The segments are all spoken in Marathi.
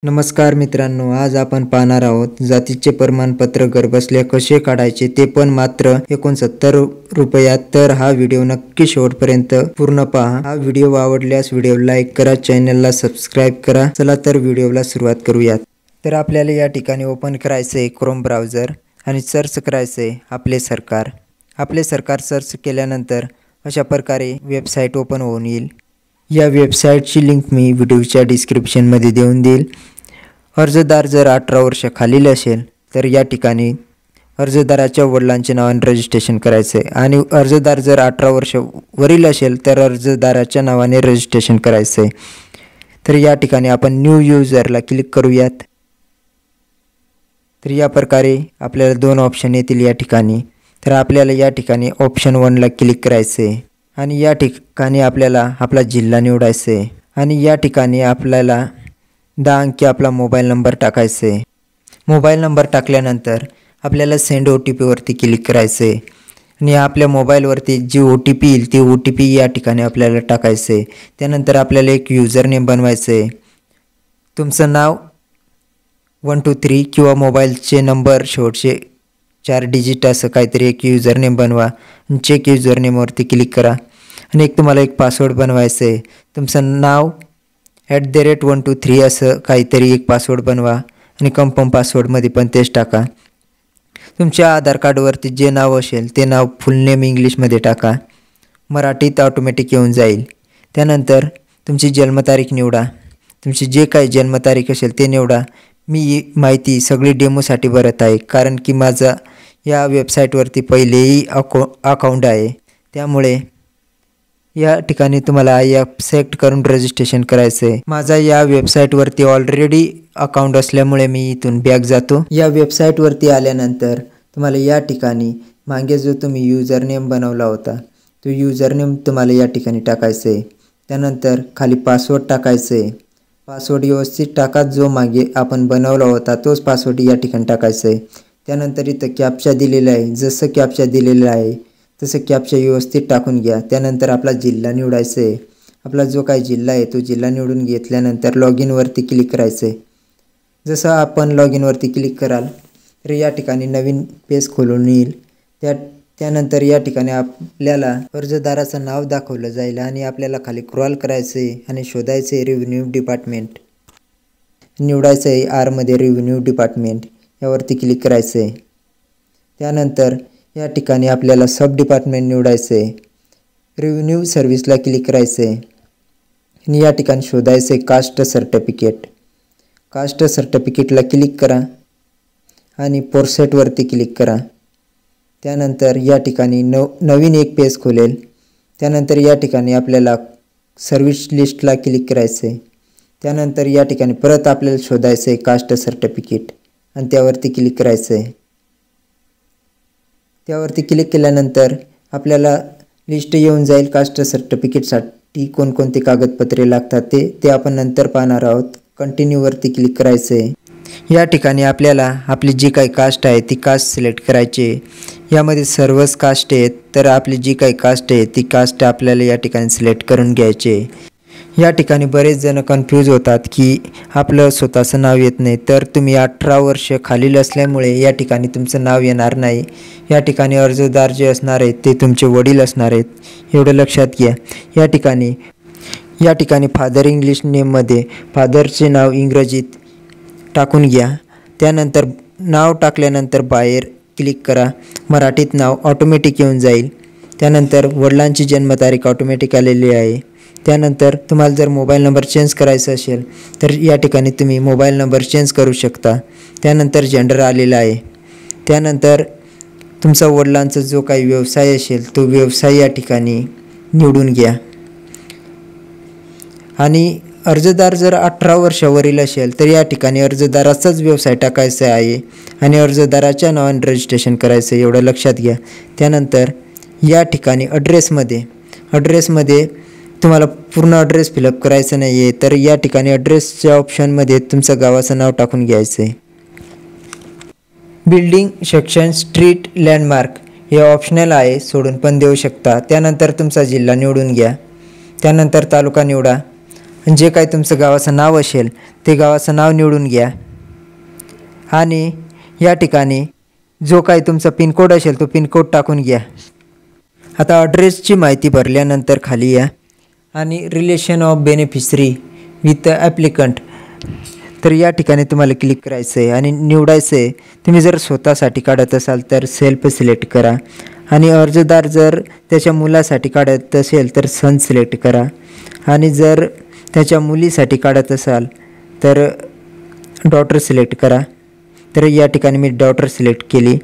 नमस्कार मित्रांनो, आज आपण पाहणार आहोत जातीचे प्रमाणपत्र घरबसल्या कसे काढायचे ते पण मात्र 69 रुपयात। तर हा व्हिडिओ नक्की शेवटपर्यंत पूर्ण पहा। हा व्हिडिओ आवडल्यास व्हिडिओ लाईक करा, चॅनलला सबस्क्राईब करा। चला तर व्हिडिओला सुरुवात करूयात। तर आपल्याला या ठिकाणी ओपन करायचे क्रोम ब्राउझर आणि सर्च करायचे आपले सरकार। आपले सरकार सर्च केल्यानंतर अशा प्रकारे वेबसाईट ओपन होऊन येईल। या वेबसाईटची लिंक मी व्हिडिओच्या डिस्क्रिप्शनमध्ये देऊन देईल। अर्जदार जर 18 वर्ष खालील असेल तर या ठिकाणी अर्जदाराच्या वडिलांचे नावाने रजिस्ट्रेशन करायचे आणि अर्जदार जर 18 वर्ष वरील असेल तर अर्जदाराच्या नावाने रजिस्ट्रेशन करायचे। तर या ठिकाणी आपण न्यू यूजरला क्लिक करूयात। तर या प्रकारे आपल्याला दोन ऑप्शन येतील या ठिकाणी। तर आपल्याला या ठिकाणी ऑप्शन 1 ला क्लिक करायचे आणि या ठिकाणी आपल्याला आपला जिल्हा निवडायचा आहे आणि या ठिकाणी आपल्याला 10 अंकी आपला मोबाईल नंबर टाकायचे। मोबाईल नंबर टाकल्यानंतर आपल्याला सेंड OTP वरती क्लिक करायचे आणि आपल्या मोबाईलवरती जी OTP येईल ती OTP या ठिकाणी आपल्याला टाकायचे। त्यानंतर आपल्याला एक युजर नेम बनवायचे। तुमचं नाव 1 2 3 किंवा मोबाईलचे नंबर शेवटचे 4 डिजिट असं काहीतरी एक युजर नेम बनवा आणि चेक युजर नेमवरती क्लिक करा आणि तुम्हाला एक पासवर्ड बनवायचं आहे। तुमचं नाव @1 2 3 असं काहीतरी एक पासवर्ड बनवा आणि कन्फर्म पासवर्डमध्ये पण तेच टाका। तुमच्या आधार कार्डवरती जे नाव असेल ते नाव फुल नेम इंग्लिशमध्ये टाका, मराठीत ऑटोमॅटिक येऊन जाईल। त्यानंतर तुमची जन्मतारीख निवडा, तुमची जे काही जन्मतारीख असेल ते निवडा। मी ही माहिती सगळी डेमोसाठी भरत आहे कारण की माझा या वेबसाईटवरती पहिलेही अकाउंट आहे, त्यामुळे या ठिकाणी तुम्हाला ॲक्सेप्ट करून रजिस्ट्रेशन करायचं आहे। माझा या वेबसाईटवरती ऑलरेडी अकाउंट असल्यामुळे मी इथून बॅक जातो। या वेबसाईटवरती आल्यानंतर तुम्हाला या ठिकाणी मागे जो तुम्ही युजर नेम बनवला होता तो युजर नेम तुम्हाला या ठिकाणी टाकायचा आहे। त्यानंतर खाली पासवर्ड टाकायचा आहे। पासवर्ड व्यवस्थित टाका, जो मागे आपण बनवला होता तोच पासवर्ड या ठिकाणी टाकायचा आहे। त्यानंतर इथं कॅप्चा दिलेला आहे, जसं कॅप्चा दिलेला आहे तसं कॅप्चा व्यवस्थित टाकून घ्या। त्यानंतर आपला जिल्हा निवडायचा आहे। आपला जो काही जिल्हा आहे तो जिल्हा निवडून घेतल्यानंतर लॉग इनवरती क्लिक करायचं आहे। जसं आपण लॉग इनवरती क्लिक कराल तर या ठिकाणी नवीन पेज खोलून येईल। त्यानंतर या ठिकाणी आपल्याला अर्जदाराचं नाव दाखवलं जाईल आणि आपल्याला खाली स्क्रॉल करायचं आहे आणि शोधायचं आहे रेव्हेन्यू डिपार्टमेंट, निवडायचं आहे आरमध्ये रेव्हेन्यू डिपार्टमेंट, यावरती क्लिक करायचं आहे। त्यानंतर या ठिकाणी आपल्याला सब डिपार्टमेंट निवडायचं आहे, रेव्हेन्यू सर्व्हिसला क्लिक करायचं आहे आणि या ठिकाणी शोधायचं आहे कास्ट सर्टिफिकेट। कास्ट सर्टिफिकेटला क्लिक करा आणि प्रोसेटवरती क्लिक करा। त्यानंतर या ठिकाणी नवीन एक पेज खोलेल। त्यानंतर या ठिकाणी आपल्याला सर्व्हिस लिस्टला क्लिक करायचं आहे। त्यानंतर या ठिकाणी परत आपल्याला शोधायचं आहे कास्ट सर्टिफिकेट आणि त्यावरती क्लिक करायचं आहे। त्यावरती क्लिक केल्यानंतर आपल्याला लिस्ट येऊन जाईल कास्ट सर्टिफिकेटसाठी कोणकोणते कागदपत्रे लागतात ते आपण नंतर पाहणार आहोत। कंटिन्यूवरती क्लिक करायचं आहे। या ठिकाणी आपल्याला आपली जी काही कास्ट आहे ती कास्ट सिलेक्ट करायची आहे। यामध्ये सर्वच कास्ट आहेत, तर आपली जी काही कास्ट आहे ती कास्ट आपल्याला या ठिकाणी सिलेक्ट करून घ्यायची आहे। या ठिकाणी बरेच जण कन्फ्यूज होतात की आपलं स्वतःचं नाव येत नाही, तर तुम्ही 18 वर्ष खालील असल्यामुळे या ठिकाणी तुमचं नाव येणार नाही। या ठिकाणी अर्जदार जे असणार आहेत ते तुमचे वडील असणार आहेत, एवढं लक्षात घ्या। या ठिकाणी फादर इंग्लिश नेममध्ये फादरचे नाव इंग्रजीत टाकून घ्या। त्यानंतर नाव टाकल्यानंतर बाहेर क्लिक करा, मराठीत नाव ऑटोमॅटिक येऊन जाईल। त्यानंतर वडिलांची जन्मतारीख ऑटोमॅटिक आलेली आहे। त्यानंतर तुम्हाला जर मोबाईल नंबर चेंज करायचा असेल तर या ठिकाणी तुम्ही मोबाईल नंबर चेंज करू शकता। त्यानंतर जेंडर आलेला आहे। त्यानंतर तुमचा वडिलांचा जो काही व्यवसाय असेल तो व्यवसाय या ठिकाणी निवडून घ्या आणि अर्जदार जर 18 वर्षावरील असेल तर या ठिकाणी अर्जदाराचाच व्यवसाय टाकायचा आहे आणि अर्जदाराच्या नावाने रजिस्ट्रेशन करायचं आहे, एवढं लक्षात घ्या। त्यानंतर या ठिकाणी ॲड्रेसमध्ये तुम्हाला पूर्ण ॲड्रेस फिलअप करायचा नाही आहे, तर या ठिकाणी ॲड्रेसच्या ऑप्शनमध्ये तुमचं गावाचं नाव टाकून घ्यायचं आहे। बिल्डिंग, सेक्शन, स्ट्रीट, लँडमार्क हे ऑप्शनल आहे, सोडून पण देऊ शकता। त्यानंतर तुमचा जिल्हा निवडून घ्या। त्यानंतर तालुका निवडा जे काही तुमचं गावाचं नाव असेल ते गावाचं नाव निवडून घ्या आणि या ठिकाणी जो काही तुमचा पिनकोड असेल तो पिनकोड टाकून घ्या। आता ॲड्रेसची माहिती भरल्यानंतर खाली या आणि relation of beneficiary with applicant, तर या ठिकाणी तुम्हाला क्लिक करायचं आहे आणि निवडायचं आहे। तुम्ही जर स्वतःसाठी काढत असाल तर सेल्फ सिलेक्ट करा आणि अर्जदार जर त्याच्या मुलासाठी काढत असेल तर सन सिलेक्ट करा आणि जर त्याच्या मुलीसाठी काढत असाल तर डॉटर सिलेक्ट करा। तर या ठिकाणी मी डॉटर सिलेक्ट केली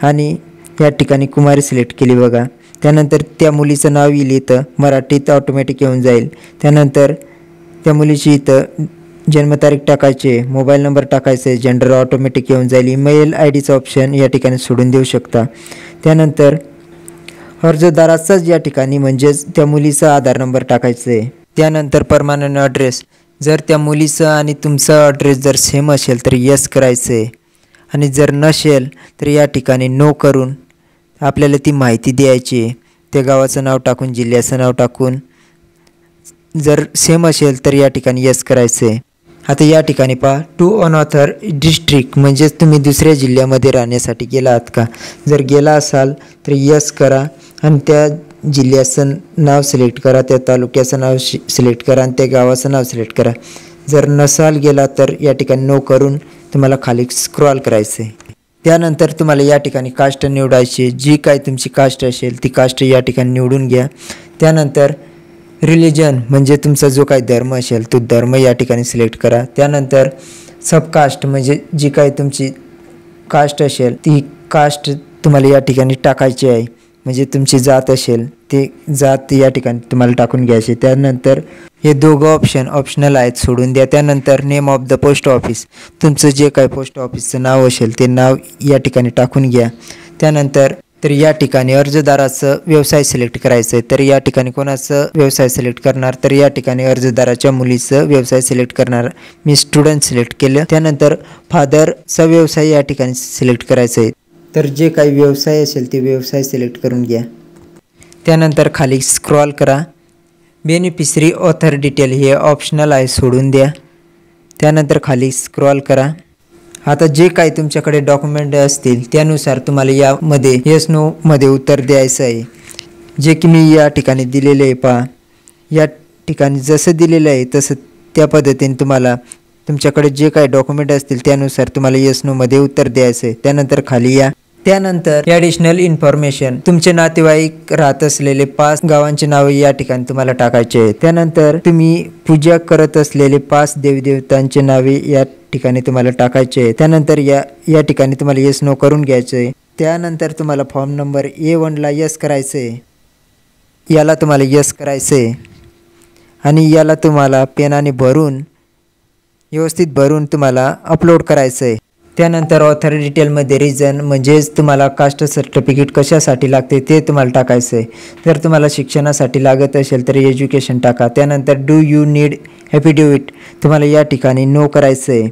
आणि या ठिकाणी कुमारी सिलेक्ट केली बघा। त्यानंतर त्या मुलीचं नाव येईल इथं, मराठीत ऑटोमॅटिक येऊन जाईल। त्यानंतर त्या मुलीची इथं जन्मतारीख टाकायची, मोबाईल नंबर टाकायचे, जेंडर ऑटोमॅटिक येऊन जाईल। ईमेल आय डीचं ऑप्शन या ठिकाणी सोडून देऊ शकता। त्यानंतर अर्जदाराचाच या ठिकाणी म्हणजेच त्या मुलीचा आधार नंबर टाकायचा आहे। त्यानंतर परमनंट ॲड्रेस, जर त्या मुलीचं आणि तुमचा ॲड्रेस जर सेम असेल तर येस करायचं आहे आणि जर नसेल तर या ठिकाणी नो करून आपल्याला ती माहिती द्यायची आहे। त्या गावाचं नाव टाकून, जिल्ह्याचं नाव टाकून, जर सेम असेल तर या ठिकाणी येस करायचं आहे। आता या ठिकाणी पहा टू अनऑथर डिस्ट्रिक्ट, म्हणजेच तुम्ही दुसऱ्या जिल्ह्यामध्ये राहण्यासाठी गेला आहात का? जर गेला असाल तर येस करा आणि त्या जिल्ह्याचं नाव सिलेक्ट करा, त्या तालुक्याचं नाव सिलेक्ट करा आणि त्या गावाचं नाव सिलेक्ट करा। जर नसाल गेला तर या ठिकाणी नो करून तुम्हाला खाली स्क्रॉल करायचं आहे। त्यानंतर तुम्हाला या ठिकाणी कास्ट निवडायची, जी काही तुमची कास्ट असेल ती कास्ट या ठिकाणी निवडून घ्या। त्यानंतर रिलिजन म्हणजे तुमचा जो काही धर्म असेल तो धर्म या ठिकाणी सिलेक्ट करा। त्यानंतर सबकास्ट म्हणजे जी काही तुमची कास्ट असेल ती कास्ट तुम्हाला या ठिकाणी टाकायची आहे, म्हणजे तुमची जात असेल ते जात या ठिकाणी तुम्हाला टाकून घ्यायची। त्यानंतर हे दोघं ऑप्शन ऑप्शनल आहेत, सोडून द्या। त्यानंतर name of the post office, तुमचं जे काही पोस्ट ऑफिसचं नाव असेल ते नाव या ठिकाणी टाकून घ्या। त्यानंतर तर या ठिकाणी अर्जदाराचं व्यवसाय सिलेक्ट करायचं आहे, तर या ठिकाणी कोणाचं व्यवसाय सिलेक्ट करणार, तर या ठिकाणी अर्जदाराच्या मुलीचं व्यवसाय सिलेक्ट करणार, मी स्टुडंट सिलेक्ट केलं। त्यानंतर फादरचा व्यवसाय या ठिकाणी सिलेक्ट करायचं आहे, तर जे काही व्यवसाय असेल ते व्यवसाय सिलेक्ट करून घ्या। त्यानंतर खाली स्क्रॉल करा, बेनिफिशरी ऑथर डिटेल हे ऑप्शनल आहे, सोडून द्या। त्यानंतर खाली स्क्रॉल करा। आता जे काही तुमच्याकडे डॉक्युमेंट असतील त्यानुसार तुम्हाला यामध्ये येस नो मध्ये उत्तर द्यायचं आहे, जे की मी या ठिकाणी दिलेले आहे। पहा या ठिकाणी जसं दिलेलं आहे तसं त्या पद्धतीने तुम्हाला तुमच्याकडे जे काही डॉक्युमेंट असतील त्यानुसार तुम्हाला येस नो मध्ये उत्तर द्यायचं आहे। त्यानंतर खाली या। त्यानंतर ॲडिशनल इन्फॉर्मेशन, तुमचे नातेवाईक राहत असलेले 5 गावांचे नाव या ठिकाणी तुम्हाला टाकायचे आहे। त्यानंतर तुम्ही पूजा करत असलेले 5 देवदेवतांचे नावे या ठिकाणी तुम्हाला टाकायचे आहे। त्यानंतर या ठिकाणी तुम्हाला येस नो करून घ्यायचं आहे। त्यानंतर तुम्हाला फॉर्म नंबर A1 ला येस करायचं आहे, याला तुम्हाला येस करायचं आहे आणि याला तुम्हाला पेनाने भरून व्यवस्थित भरून तुम्हाला अपलोड करायचं आहे। त्यानंतर ऑथर डिटेलमध्ये रिझन म्हणजेच तुम्हाला कास्ट सर्टिफिकेट कशासाठी लागते ते तुम्हाला टाकायचं आहे। जर तुम्हाला शिक्षणासाठी लागत असेल तर एज्युकेशन टाका। त्यानंतर डू यू नीड ॲफिडेविट तुम्हाला या ठिकाणी नो करायचं आहे।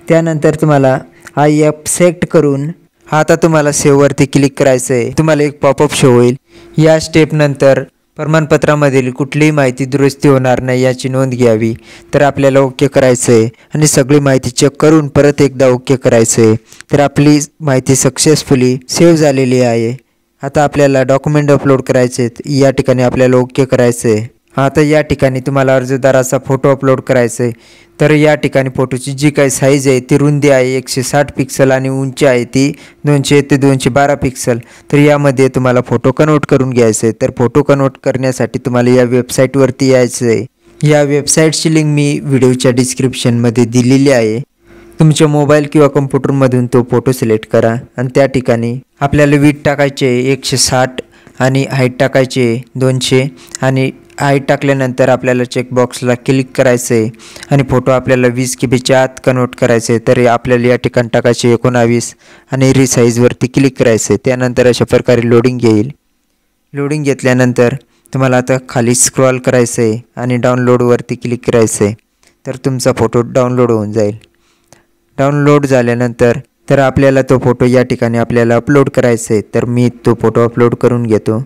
त्यानंतर तुम्हाला आय ॲक्सेप्ट करून आता तुम्हाला सेव्हवरती क्लिक करायचं आहे। तुम्हाला एक पॉपअप शो होईल। या स्टेपनंतर प्रमाणपत्रामधील कुठलीही माहिती दुरुस्ती होणार नाही याची नोंद घ्यावी, तर आपल्याला ओके करायचं आहे आणि सगळी माहिती चेक करून परत एकदा ओके करायचं आहे। तर आपली माहिती सक्सेसफुली सेव्ह झालेली आहे। आता आपल्याला डॉक्युमेंट अपलोड करायचे आहेत, या ठिकाणी आपल्याला ओके करायचं आहे। आता या ठिकाणी तुम्हाला अर्जदाराचा फोटो अपलोड करायचा आहे, तर या ठिकाणी फोटोची जी काही साईज आहे ती रुंदी आहे 160 पिक्सल आणि उंची आहे ती 200 ते 212 पिक्सल। तर यामध्ये तुम्हाला फोटो कन्वर्ट करून घ्यायचं आहे। तर फोटो कन्वर्ट करण्यासाठी तुम्हाला या वेबसाईटवरती यायचं आहे। या वेबसाईटची लिंक मी व्हिडिओच्या डिस्क्रिप्शनमध्ये दिलेली आहे। तुमच्या मोबाईल किंवा कम्प्युटरमधून तो फोटो सिलेक्ट करा आणि त्या ठिकाणी आपल्याला विड्थ टाकायचे 160 आणि हाईट टाकायचे 200 आणि हाईट टाकल्यानंतर आपल्याला चेकबॉक्सला क्लिक करायचं आहे आणि फोटो आपल्याला 20 KBच्या आत कन्वर्ट करायचे आहे। तर आपल्याला या ठिकाणी टाकायचे 19 आणि रिसाईजवरती क्लिक करायचं आहे। त्यानंतर अशा प्रकारे लोडिंग येईल। लोडिंग घेतल्यानंतर तुम्हाला आता खाली स्क्रॉल करायचं आहे आणि डाउनलोडवरती क्लिक करायचं आहे, तर तुमचा फोटो डाउनलोड होऊन जाईल। डाउनलोड झाल्यानंतर तर आपल्याला तो फोटो या ठिकाणी आपल्याला अपलोड करायचा आहे, तर मी तो फोटो अपलोड करून घेतो।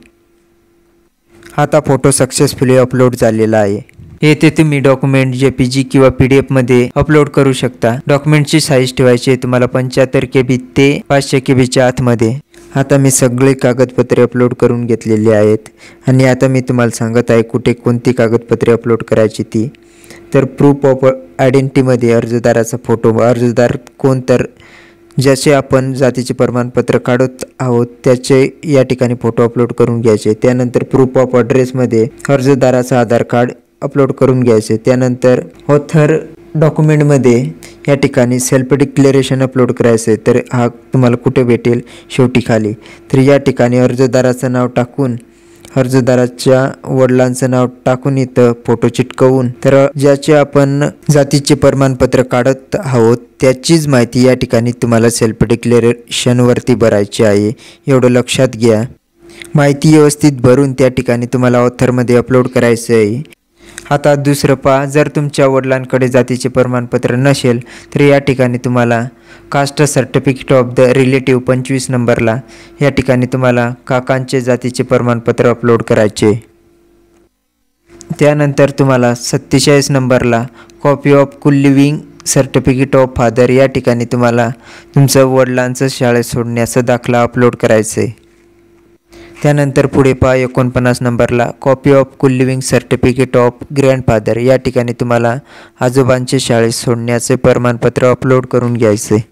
आता फोटो सक्सेसफुली अपलोड झालेला आहे। येथे तुम्ही डॉक्युमेंट JPG किंवा PDF मध्ये अपलोड करू शकता। डॉक्युमेंटची साईज ठेवायची आहे तुम्हाला 75 KB ते 500 KBच्या आतमध्ये। आता मी सगळे कागदपत्रे अपलोड करून घेतलेली आहेत आणि आता मी तुम्हाला सांगत आहे कुठे कोणती कागदपत्रे अपलोड करायची ती। तर प्रूफ ऑफ आयडेंटिटीमध्ये अर्जदाराचा फोटो, अर्जदार कोण तर ज्याचे आपण जातीचे प्रमाणपत्र काढत आहोत त्याचे या ठिकाणी फोटो अपलोड करून घ्यायचे। त्यानंतर प्रूफ ऑफ ॲड्रेसमध्ये अर्जदाराचा आधार कार्ड अपलोड करून घ्यायचे। त्यानंतर ऑथर डॉक्युमेंटमध्ये या ठिकाणी सेल्फ डिक्लेरेशन अपलोड करायचे। तर हा तुम्हाला कुठे भेटेल, शेवटी खाली। तर या ठिकाणी अर्जदाराचं नाव टाकून अर्जदाराच्या वडिलांचं नाव टाकून इथं फोटो चिटकवून तर ज्याचे आपण जातीचे प्रमाणपत्र काढत आहोत त्याचीच माहिती या ठिकाणी तुम्हाला सेल्फ डिक्लेरेशनवरती भरायची आहे, एवढं लक्षात घ्या। माहिती व्यवस्थित भरून त्या ठिकाणी तुम्हाला ऑथरमध्ये अपलोड करायचं आहे। आता दुसरं पहा, जर तुमच्या वडिलांकडे जातीचे प्रमाणपत्र नसेल तर या ठिकाणी तुम्हाला caste certificate of the relative 25 नंबरला या ठिकाणी तुम्हाला काकांचे जातीचे प्रमाणपत्र अपलोड करायचे। त्यानंतर तुम्हाला 47 नंबरला copy of school leaving certificate of father या ठिकाणी तुम्हाला तुमचं वडिलांचं शाळेत सोडण्याचा दाखला अपलोड करायचं आहे। त्यानंतर पुढे पहा 49 नंबरला copy of school leaving certificate of grandfather या ठिकाणी तुम्हाला आजोबांचे शाळेत सोडण्याचे प्रमाणपत्र अपलोड करून घ्यायचे।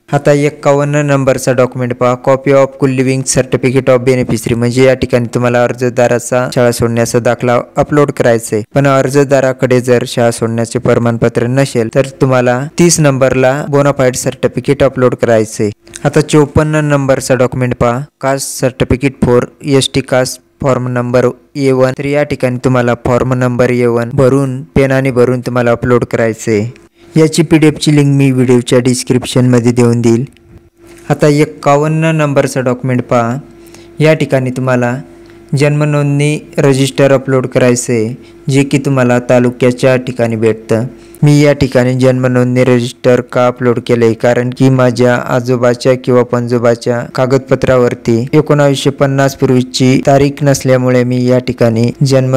आता 51 नंबरचा डॉक्युमेंट पहा, copy of school leaving certificate of beneficiary म्हणजे या ठिकाणी तुम्हाला अर्जदाराचा शाळा सोडण्याचा दाखला अपलोड करायचा आहे। पण अर्जदाराकडे जर शाळा सोडण्याचे प्रमाणपत्र नसेल तर तुम्हाला 30 नंबरला बोनाफाईड सर्टिफिकेट अपलोड करायचे। आता 54 नंबरचा डॉक्युमेंट पहा, caste certificate for ST caste form number A1 तर या ठिकाणी तुम्हाला फॉर्म नंबर A1 भरून पेनाने भरून तुम्हाला अपलोड करायचे। याची PDF लिंक मी व्हिडिओच्या डिस्क्रिप्शनमध्ये देऊन देईल। आता 51 नंबरचा डॉक्युमेंट पहा, या ठिकाणी तुम्हाला जन्म नोंदणी रजिस्टर अपलोड करायचं आहे जे की तुम्हाला तालुक्याच्या ठिकाणी भेटतं। मी या ठिकाणी जन्म नोंदणी रजिस्टर का अपलोड केलं आहे कारण की माझ्या आजोबाच्या किंवा पणजोबाच्या कागदपत्रावरती 1950 पूर्वीची तारीख नसल्यामुळे मी या ठिकाणी जन्म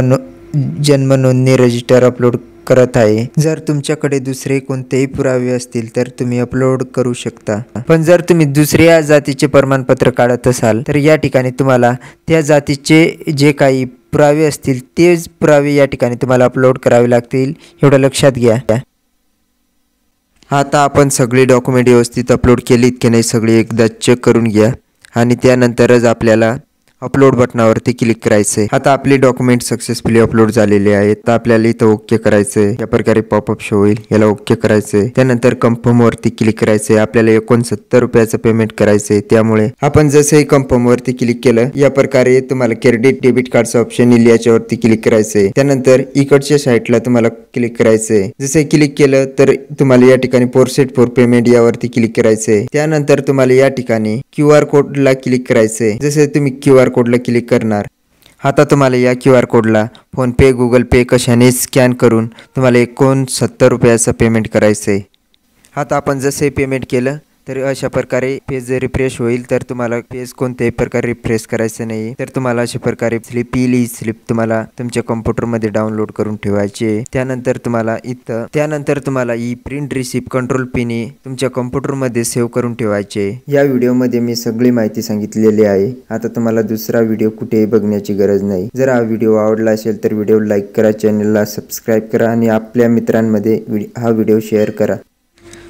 नोंदणी रजिस्टर अपलोड करत आहे। जर तुमच्याकडे दुसरे कोणतेही पुरावे असतील तर तुम्ही अपलोड करू शकता। पण जर तुम्ही दुसऱ्या जातीचे प्रमाणपत्र काढत असाल तर या ठिकाणी तुम्हाला त्या जातीचे जे काही पुरावे असतील तेच पुरावे या ठिकाणी तुम्हाला अपलोड करावे लागतील, एवढं लक्षात घ्या। आता आपण सगळे डॉक्युमेंट व्यवस्थित अपलोड केलीत की नाही सगळे एकदा चेक करून घ्या आणि त्यानंतरच आपल्याला अपलोड बटनावरती क्लिक करायचे। आता आपले डॉक्युमेंट सक्सेसफुली अपलोड झालेले आहेत। तर आपल्याला इथं ओके करायचंय, या प्रकारे पॉपअप शो होईल, याला ओके करायचंय। त्यानंतर कन्फर्म वरती क्लिक करायचंय। आपल्याला 69 रुपयाचं पेमेंट करायचंय, त्यामुळे आपण जसंही कन्फर्म वरती क्लिक केलं या प्रकारे तुम्हाला क्रेडिट डेबिट कार्डचं ऑप्शन येईल, याच्यावरती क्लिक करायचंय। त्यानंतर इकडच्या साईडला तुम्हाला क्लिक करायचंय। जसं क्लिक केलं तर तुम्हाला या ठिकाणी प्रोसेस फॉर पेमेंट यावरती क्लिक करायचंय। त्यानंतर तुम्हाला या ठिकाणी QR कोडला क्लिक करायचंय। जसे तुम्ही QR कोडला क्लिक करणार, आता तुम्हाला या QR कोडला फोन पे, गुगल पे कशाने स्कॅन करून तुम्हाला 69 रुपयाचं पेमेंट करायचं आहे। आता आपण जसे पेमेंट केलं तर अशा प्रकारे पेज रिफ्रेश होईल। तर तुम्हाला पेज कोणत्याही प्रकारे रिफ्रेश करायचं नाही, तर तुम्हाला अशा प्रकारे स्लिप तुम्हाला तुमच्या कॉम्प्युटरमध्ये डाउनलोड करून ठेवायचे। त्यानंतर तुम्हाला ही प्रिंट रिसिप्ट कंट्रोल पीने तुमच्या कॉम्प्युटरमध्ये सेव्ह करून ठेवायचे। या व्हिडिओमध्ये मी सगळी माहिती सांगितलेली आहे। आता तुम्हाला दुसरा व्हिडिओ कुठेही बघण्याची गरज नाही। जर हा व्हिडिओ आवडला असेल तर व्हिडिओ लाईक करा, चॅनलला सबस्क्राईब करा आणि आपल्या मित्रांमध्ये हा व्हिडिओ शेअर करा।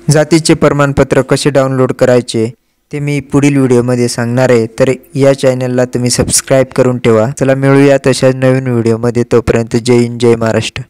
जातीचे प्रमाणपत्र कसे डाउनलोड करायचे ते मी पुढील व्हिडिओमध्ये सांगणार आहे, तर या चॅनलला तुम्ही सबस्क्राईब करून ठेवा। चला मिळूया तशाच नवीन व्हिडिओमध्ये, तोपर्यंत जय हिंद, जय महाराष्ट्र।